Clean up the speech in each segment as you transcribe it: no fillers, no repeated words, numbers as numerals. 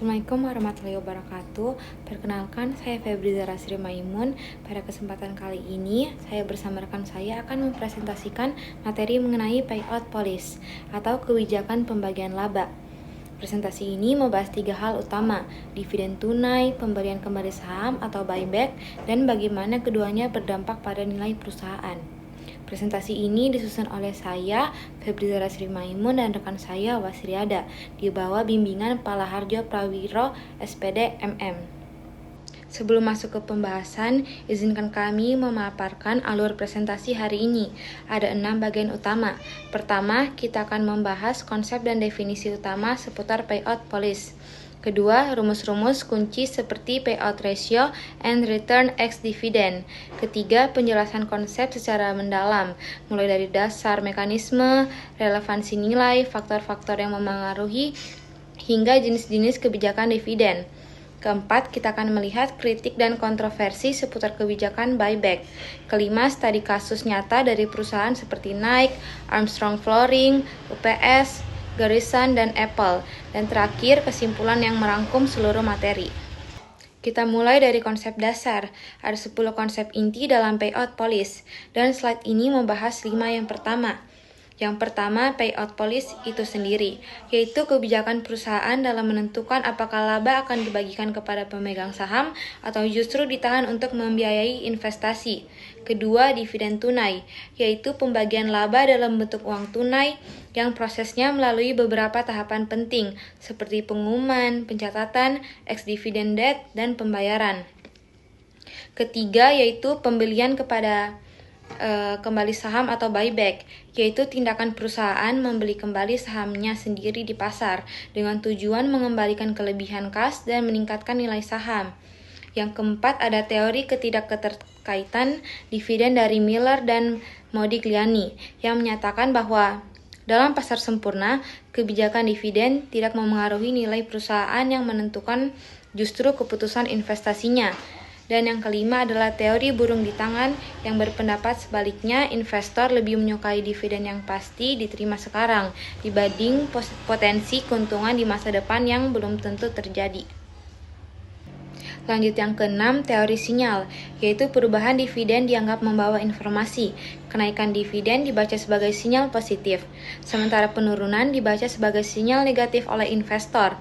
Assalamualaikum warahmatullahi wabarakatuh. Perkenalkan, saya Febri Zarasri Maimun. Pada kesempatan kali ini, saya bersama rekan saya akan mempresentasikan materi mengenai payout policy atau kebijakan pembagian laba. Presentasi ini membahas 3 hal utama, dividen tunai, pemberian kembali saham atau buyback, dan bagaimana keduanya berdampak pada nilai perusahaan. Presentasi ini disusun oleh saya, Febri Zarasri Maimun, dan rekan saya, Wasriada, di bawah bimbingan Palaharjo Prawiro, SPD, MM. Sebelum masuk ke pembahasan, izinkan kami memaparkan alur presentasi hari ini. Ada 6 bagian utama. Pertama, kita akan membahas konsep dan definisi utama seputar payout policy. Kedua, rumus-rumus kunci seperti payout ratio and return ex dividend. Ketiga, penjelasan konsep secara mendalam, mulai dari dasar mekanisme, relevansi nilai, faktor-faktor yang memengaruhi, hingga jenis-jenis kebijakan dividen. Keempat, kita akan melihat kritik dan kontroversi seputar kebijakan buyback. Kelima, studi kasus nyata dari perusahaan seperti Nike, Armstrong Flooring, UPS, Garrison, dan Apple. Dan terakhir, kesimpulan yang merangkum seluruh materi. Kita mulai dari konsep dasar. Ada 10 konsep inti dalam payout policy, dan slide ini membahas 5 yang pertama. Yang pertama, payout policy itu sendiri, yaitu kebijakan perusahaan dalam menentukan apakah laba akan dibagikan kepada pemegang saham atau justru ditahan untuk membiayai investasi. Kedua, dividen tunai, yaitu pembagian laba dalam bentuk uang tunai yang prosesnya melalui beberapa tahapan penting, seperti pengumuman, pencatatan, ex-dividend debt, dan pembayaran. Ketiga, yaitu pembelian kepada kembali saham atau buyback, yaitu tindakan perusahaan membeli kembali sahamnya sendiri di pasar dengan tujuan mengembalikan kelebihan kas dan meningkatkan nilai saham. Yang keempat, ada teori ketidakketerkaitan dividen dari Miller dan Modigliani yang menyatakan bahwa dalam pasar sempurna, kebijakan dividen tidak memengaruhi nilai perusahaan yang menentukan justru keputusan investasinya. Dan yang kelima adalah teori burung di tangan yang berpendapat sebaliknya, investor lebih menyukai dividen yang pasti diterima sekarang dibanding potensi keuntungan di masa depan yang belum tentu terjadi. Lanjut yang keenam, teori sinyal, yaitu perubahan dividen dianggap membawa informasi. Kenaikan dividen dibaca sebagai sinyal positif, sementara penurunan dibaca sebagai sinyal negatif oleh investor.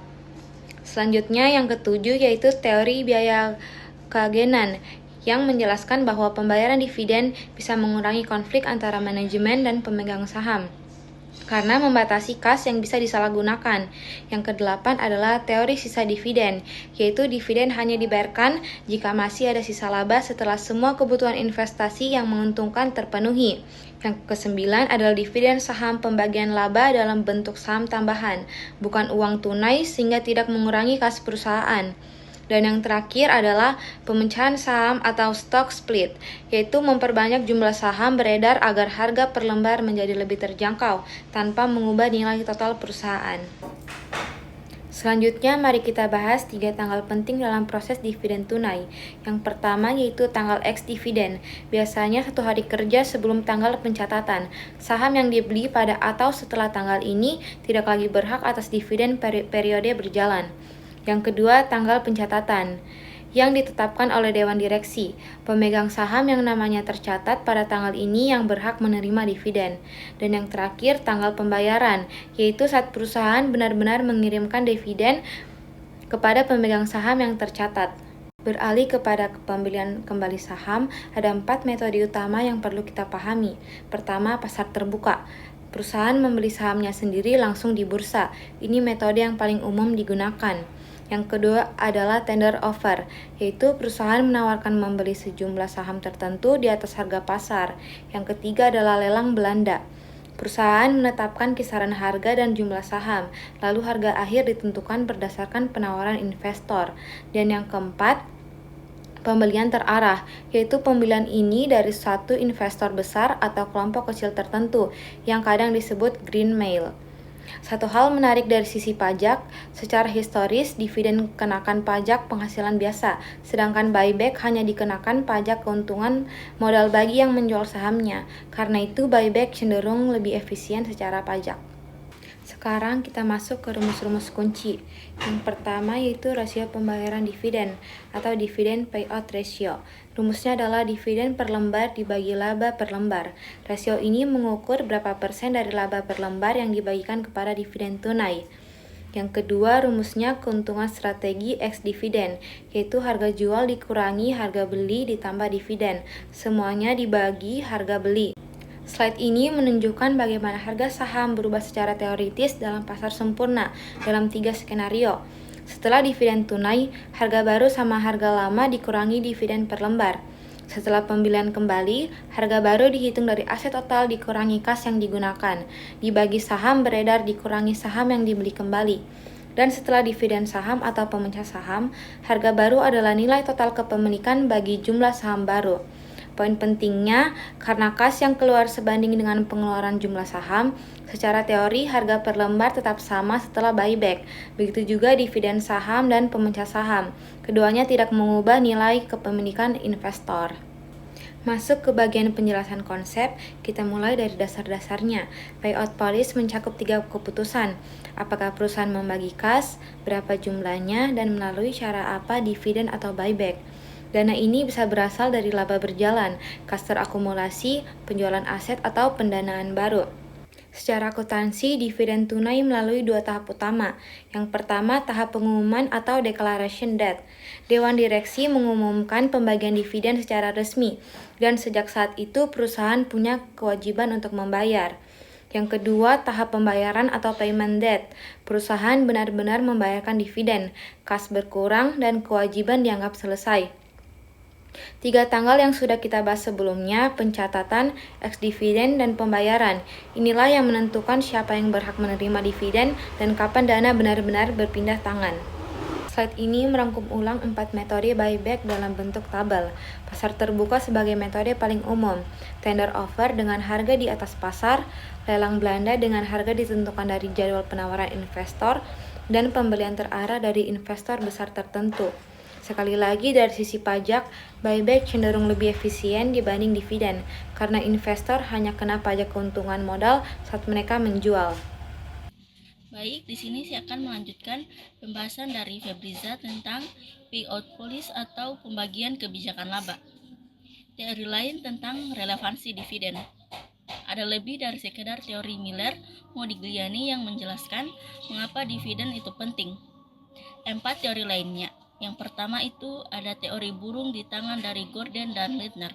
Selanjutnya yang ketujuh yaitu teori biaya keagenan yang menjelaskan bahwa pembayaran dividen bisa mengurangi konflik antara manajemen dan pemegang saham karena membatasi kas yang bisa disalahgunakan. Yang kedelapan adalah teori sisa dividen, yaitu dividen hanya dibayarkan jika masih ada sisa laba setelah semua kebutuhan investasi yang menguntungkan terpenuhi. Yang kesembilan adalah dividen saham pembagian laba dalam bentuk saham tambahan, bukan uang tunai sehingga tidak mengurangi kas perusahaan. Dan yang terakhir adalah pemecahan saham atau stock split, yaitu memperbanyak jumlah saham beredar agar harga per lembar menjadi lebih terjangkau tanpa mengubah nilai total perusahaan. Selanjutnya, mari kita bahas 3 tanggal penting dalam proses dividen tunai. Yang pertama yaitu tanggal ex-dividend, biasanya 1 hari kerja sebelum tanggal pencatatan. Saham yang dibeli pada atau setelah tanggal ini tidak lagi berhak atas dividen periode berjalan. Yang kedua, tanggal pencatatan yang ditetapkan oleh Dewan Direksi. Pemegang saham yang namanya tercatat pada tanggal ini yang berhak menerima dividen. Dan yang terakhir, tanggal pembayaran, yaitu saat perusahaan benar-benar mengirimkan dividen kepada pemegang saham yang tercatat. Beralih kepada pembelian kembali saham, ada 4 metode utama yang perlu kita pahami. Pertama, pasar terbuka. Perusahaan membeli sahamnya sendiri langsung di bursa. Ini metode yang paling umum digunakan. Yang kedua adalah tender offer, yaitu perusahaan menawarkan membeli sejumlah saham tertentu di atas harga pasar. Yang ketiga adalah lelang Belanda. Perusahaan menetapkan kisaran harga dan jumlah saham, lalu harga akhir ditentukan berdasarkan penawaran investor. Dan yang keempat, pembelian terarah, yaitu pembelian ini dari satu investor besar atau kelompok kecil tertentu, yang kadang disebut green mail. Satu hal menarik dari sisi pajak, secara historis dividen kenakan pajak penghasilan biasa, sedangkan buyback hanya dikenakan pajak keuntungan modal bagi yang menjual sahamnya. Karena itu buyback cenderung lebih efisien secara pajak. Sekarang kita masuk ke rumus-rumus kunci. Yang pertama yaitu rasio pembayaran dividen atau dividen payout ratio. Rumusnya adalah dividen per lembar dibagi laba per lembar. Rasio ini mengukur berapa persen dari laba per lembar yang dibagikan kepada dividen tunai. Yang kedua, rumusnya keuntungan strategi X dividen, yaitu harga jual dikurangi harga beli ditambah dividen. Semuanya dibagi harga beli. Slide ini menunjukkan bagaimana harga saham berubah secara teoritis dalam pasar sempurna dalam 3 skenario. Setelah dividen tunai, harga baru sama harga lama dikurangi dividen per lembar. Setelah pembelian kembali, harga baru dihitung dari aset total dikurangi kas yang digunakan, dibagi saham beredar dikurangi saham yang dibeli kembali. Dan setelah dividen saham atau pemecah saham, harga baru adalah nilai total kepemilikan bagi jumlah saham baru. Poin pentingnya, karena kas yang keluar sebanding dengan pengeluaran jumlah saham, secara teori harga per lembar tetap sama setelah buyback. Begitu juga dividen saham dan pemecah saham. Keduanya tidak mengubah nilai kepemilikan investor. Masuk ke bagian penjelasan konsep, kita mulai dari dasar-dasarnya. Payout policy mencakup 3 keputusan. Apakah perusahaan membagi kas, berapa jumlahnya, dan melalui cara apa dividen atau buyback. Dana ini bisa berasal dari laba berjalan, kas terakumulasi, penjualan aset, atau pendanaan baru. Secara akuntansi, dividen tunai melalui 2 tahap utama. Yang pertama, tahap pengumuman atau declaration date. Dewan Direksi mengumumkan pembagian dividen secara resmi, dan sejak saat itu perusahaan punya kewajiban untuk membayar. Yang kedua, tahap pembayaran atau payment date. Perusahaan benar-benar membayarkan dividen, kas berkurang, dan kewajiban dianggap selesai. 3 tanggal yang sudah kita bahas sebelumnya, pencatatan, ex-dividen, dan pembayaran. Inilah yang menentukan siapa yang berhak menerima dividen dan kapan dana benar-benar berpindah tangan. Slide ini merangkum ulang 4 metode buyback dalam bentuk tabel. Pasar terbuka sebagai metode paling umum, tender offer dengan harga di atas pasar, lelang Belanda dengan harga ditentukan dari jadwal penawaran investor, dan pembelian terarah dari investor besar tertentu. Sekali lagi dari sisi pajak, buyback cenderung lebih efisien dibanding dividen karena investor hanya kena pajak keuntungan modal saat mereka menjual. Baik, di sini saya akan melanjutkan pembahasan dari Febriza tentang payout policy atau pembagian kebijakan laba. Teori lain tentang relevansi dividen. Ada lebih dari sekedar teori Miller Modigliani yang menjelaskan mengapa dividen itu penting. 4 teori lainnya. Yang pertama itu ada teori burung di tangan dari Gordon dan Littner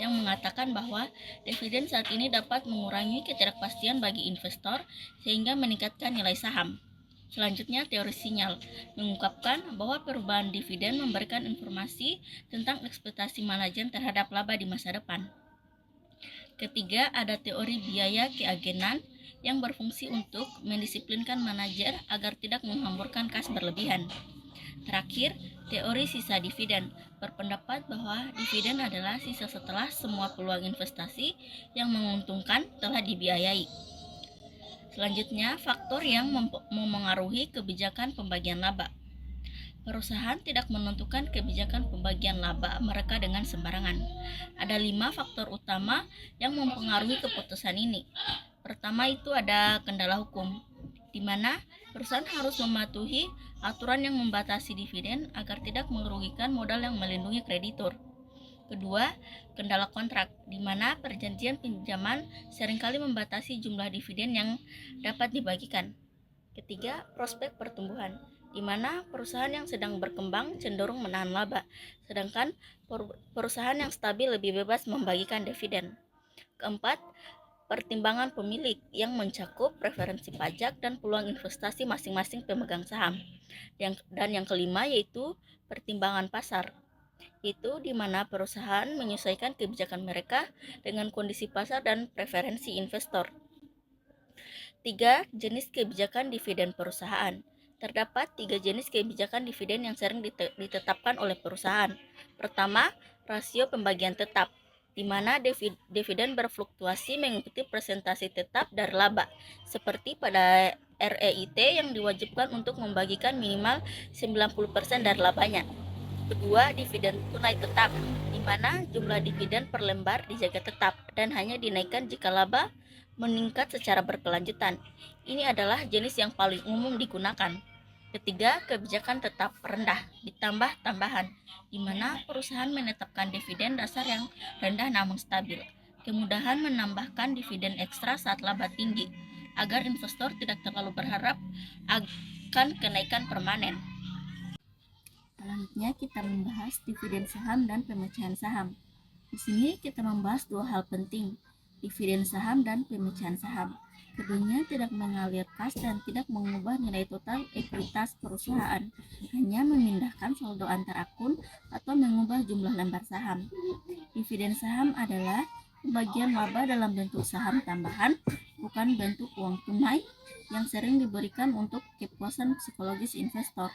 yang mengatakan bahwa dividen saat ini dapat mengurangi ketidakpastian bagi investor sehingga meningkatkan nilai saham. Selanjutnya, teori sinyal mengungkapkan bahwa perubahan dividen memberikan informasi tentang ekspektasi manajer terhadap laba di masa depan. Ketiga, ada teori biaya keagenan yang berfungsi untuk mendisiplinkan manajer agar tidak menghamburkan kas berlebihan. Terakhir, teori sisa dividen berpendapat bahwa dividen adalah sisa setelah semua peluang investasi yang menguntungkan telah dibiayai. Selanjutnya, faktor yang memengaruhi kebijakan pembagian laba. Perusahaan tidak menentukan kebijakan pembagian laba mereka dengan sembarangan. Ada 5 faktor utama yang mempengaruhi keputusan ini. Pertama itu ada kendala hukum, di mana perusahaan harus mematuhi aturan yang membatasi dividen agar tidak merugikan modal yang melindungi kreditur. Kedua, kendala kontrak, di mana perjanjian pinjaman seringkali membatasi jumlah dividen yang dapat dibagikan. Ketiga, prospek pertumbuhan, di mana perusahaan yang sedang berkembang cenderung menahan laba, sedangkan perusahaan yang stabil lebih bebas membagikan dividen. Keempat, pertimbangan pemilik yang mencakup preferensi pajak dan peluang investasi masing-masing pemegang saham. Dan yang kelima yaitu pertimbangan pasar, itu di mana perusahaan menyesuaikan kebijakan mereka dengan kondisi pasar dan preferensi investor. 3. Jenis kebijakan dividen perusahaan. Terdapat 3 jenis kebijakan dividen yang sering ditetapkan oleh perusahaan. Pertama, rasio pembagian tetap, di mana dividen berfluktuasi mengikuti presentasi tetap dari laba, seperti pada REIT yang diwajibkan untuk membagikan minimal 90% dari labanya. Kedua, dividen tunai tetap, di mana jumlah dividen per lembar dijaga tetap dan hanya dinaikkan jika laba meningkat secara berkelanjutan. Ini adalah jenis yang paling umum digunakan. Ketiga, kebijakan tetap rendah ditambah tambahan, di mana perusahaan menetapkan dividen dasar yang rendah namun stabil. Kemudahan menambahkan dividen ekstra saat laba tinggi, agar investor tidak terlalu berharap akan kenaikan permanen. Selanjutnya kita membahas dividen saham dan pemecahan saham. Di sini kita membahas dua hal penting, dividen saham dan pemecahan saham. Keduanya tidak mengalir kas dan tidak mengubah nilai total ekuitas perusahaan, hanya memindahkan saldo antar akun atau mengubah jumlah lembar saham. Dividen saham adalah pembagian laba dalam bentuk saham tambahan, bukan bentuk uang tunai yang sering diberikan untuk kepuasan psikologis investor.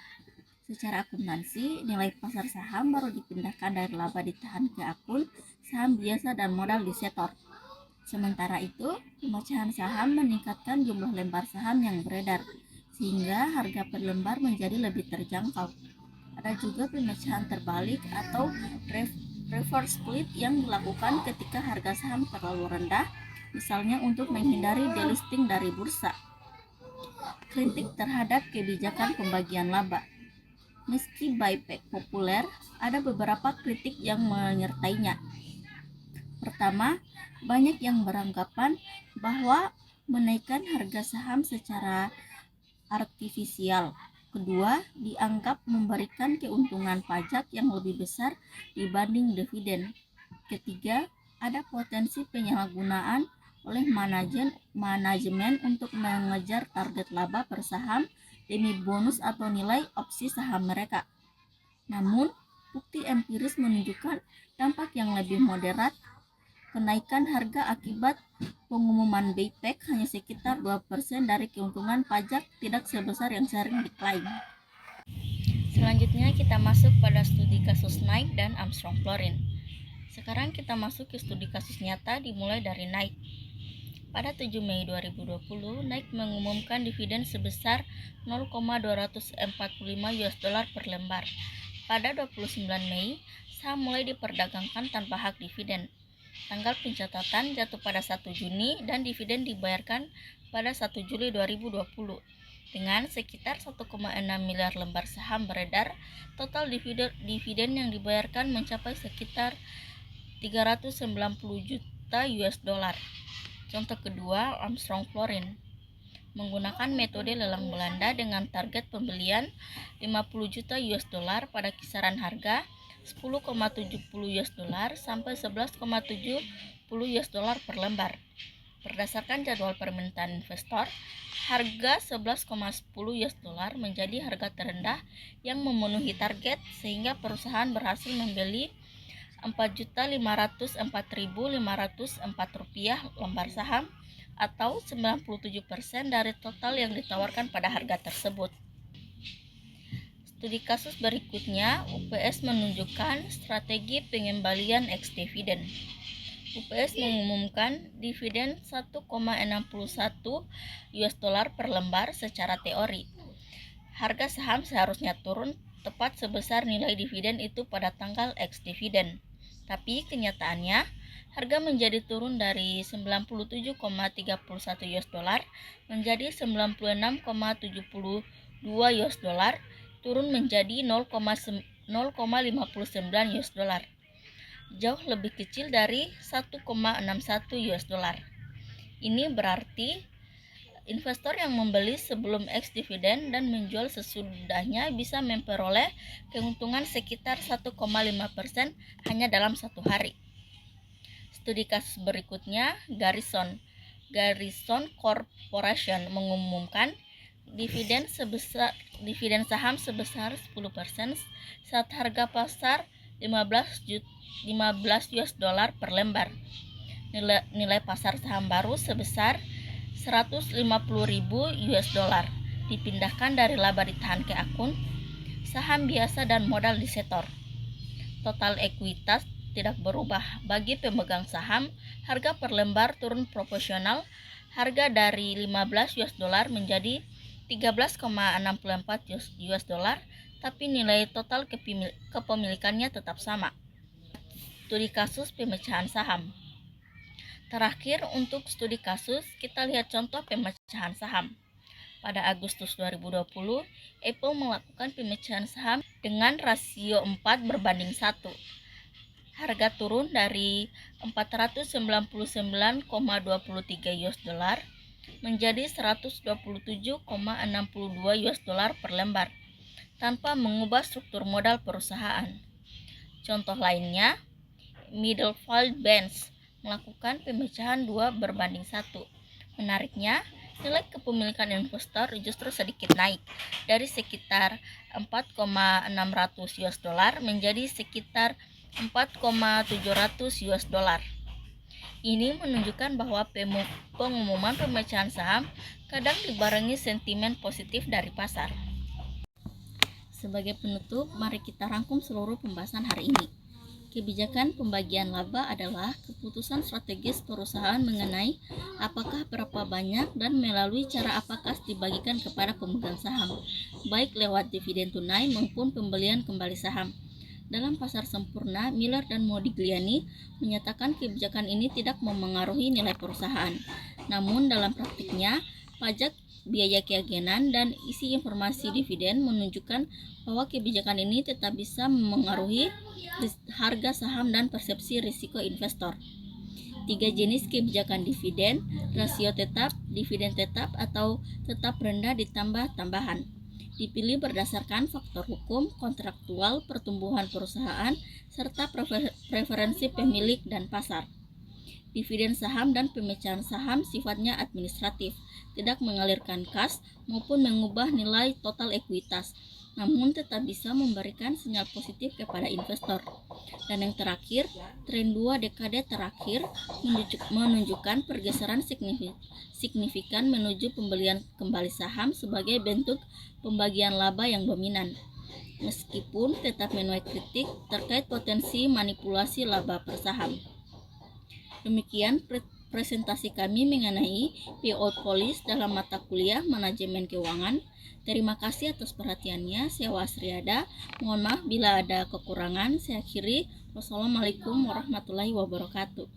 Secara akuntansi, nilai pasar saham baru dipindahkan dari laba ditahan ke akun saham biasa dan modal disetor. Sementara itu, pemecahan saham meningkatkan jumlah lembar saham yang beredar, sehingga harga per lembar menjadi lebih terjangkau. Ada juga pemecahan terbalik atau reverse split yang dilakukan ketika harga saham terlalu rendah, misalnya untuk menghindari delisting dari bursa. Kritik terhadap kebijakan pembagian laba. Meski buyback populer, ada beberapa kritik yang menyertainya. Pertama, banyak yang beranggapan bahwa menaikkan harga saham secara artifisial. Kedua, dianggap memberikan keuntungan pajak yang lebih besar dibanding dividen. Ketiga, ada potensi penyalahgunaan oleh manajemen untuk mengejar target laba per saham demi bonus atau nilai opsi saham mereka. Namun, bukti empiris menunjukkan dampak yang lebih moderat. Kenaikan harga akibat pengumuman buyback hanya sekitar 2% dari keuntungan pajak, tidak sebesar yang sering diklaim. Selanjutnya kita masuk pada studi kasus Nike dan Armstrong Florin. Sekarang kita masuk ke studi kasus nyata dimulai dari Nike. Pada 7 Mei 2020, Nike mengumumkan dividen sebesar 0,245 US dollar per lembar. Pada 29 Mei, saham mulai diperdagangkan tanpa hak dividen. Tanggal pencatatan jatuh pada 1 Juni dan dividen dibayarkan pada 1 Juli 2020. Dengan sekitar 1,6 miliar lembar saham beredar, total dividen yang dibayarkan mencapai sekitar 390 juta US dollar. Contoh kedua, Armstrong Florin menggunakan metode lelang Belanda dengan target pembelian 50 juta US dollar pada kisaran harga 10,70 US dollar sampai 11,70 US dollar per lembar. Berdasarkan jadwal permintaan investor, harga 11,10 US dollar menjadi harga terendah yang memenuhi target, sehingga perusahaan berhasil membeli 4.504.504 rupiah lembar saham atau 97% dari total yang ditawarkan pada harga tersebut. Studi kasus berikutnya, UPS menunjukkan strategi pengembalian ex dividen. UPS mengumumkan dividen 1,61 US dollar per lembar secara teori. Harga saham seharusnya turun tepat sebesar nilai dividen itu pada tanggal ex dividen. Tapi kenyataannya, harga menjadi turun dari 97,31 US dollar menjadi 96,72 US dollar, turun menjadi 0,59 US dollar. Jauh lebih kecil dari 1,61 US dollar. Ini berarti investor yang membeli sebelum ex dividen dan menjual sesudahnya bisa memperoleh keuntungan sekitar 1,5% hanya dalam satu hari. Studi kasus berikutnya, Garrison Corporation mengumumkan dividen saham sebesar 10% saat harga pasar 15 US dollar per lembar. Nilai pasar saham baru sebesar 150.000 US dollar dipindahkan dari laba ditahan ke akun saham biasa dan modal disetor. Total ekuitas tidak berubah. Bagi pemegang saham, harga per lembar turun proporsional. Harga dari 15 US dollar menjadi $13,64 US dollar, tapi nilai total kepemilikannya tetap sama. Studi kasus pemecahan saham. Terakhir, untuk studi kasus, kita lihat contoh pemecahan saham. Pada Agustus 2020, Apple melakukan pemecahan saham dengan rasio 4:1. Harga turun dari 499,23 US dollar menjadi 127,62 US dollar per lembar, tanpa mengubah struktur modal perusahaan. Contoh lainnya, Middlefield Benz melakukan pemecahan 2:1. Menariknya, nilai kepemilikan investor justru sedikit naik dari sekitar 4,600 US dollar menjadi sekitar 4,700 US dollar. Ini menunjukkan bahwa pengumuman pemecahan saham kadang dibarengi sentimen positif dari pasar. Sebagai penutup, mari kita rangkum seluruh pembahasan hari ini. Kebijakan pembagian laba adalah keputusan strategis perusahaan mengenai apakah berapa banyak dan melalui cara apakah dibagikan kepada pemegang saham, baik lewat dividen tunai maupun pembelian kembali saham. Dalam pasar sempurna, Miller dan Modigliani menyatakan kebijakan ini tidak memengaruhi nilai perusahaan. Namun dalam praktiknya, pajak, biaya keagenan, dan isi informasi dividen menunjukkan bahwa kebijakan ini tetap bisa memengaruhi harga saham dan persepsi risiko investor. 3 jenis kebijakan dividen: rasio tetap, dividen tetap, atau tetap rendah ditambah tambahan. Dipilih berdasarkan faktor hukum, kontraktual, pertumbuhan perusahaan, serta preferensi pemilik dan pasar. Dividen saham dan pemecahan saham sifatnya administratif, tidak mengalirkan kas maupun mengubah nilai total ekuitas, namun tetap bisa memberikan sinyal positif kepada investor. Dan yang terakhir, tren 2 dekade terakhir menunjukkan pergeseran signifikan menuju pembelian kembali saham sebagai bentuk pembagian laba yang dominan, meskipun tetap menuai kritik terkait potensi manipulasi laba per saham. Demikian presentasi kami mengenai payout policy dalam mata kuliah Manajemen Keuangan. Terima kasih atas perhatiannya. Saya Wasriada. Mohon maaf bila ada kekurangan. Saya akhiri. Wassalamualaikum warahmatullahi wabarakatuh.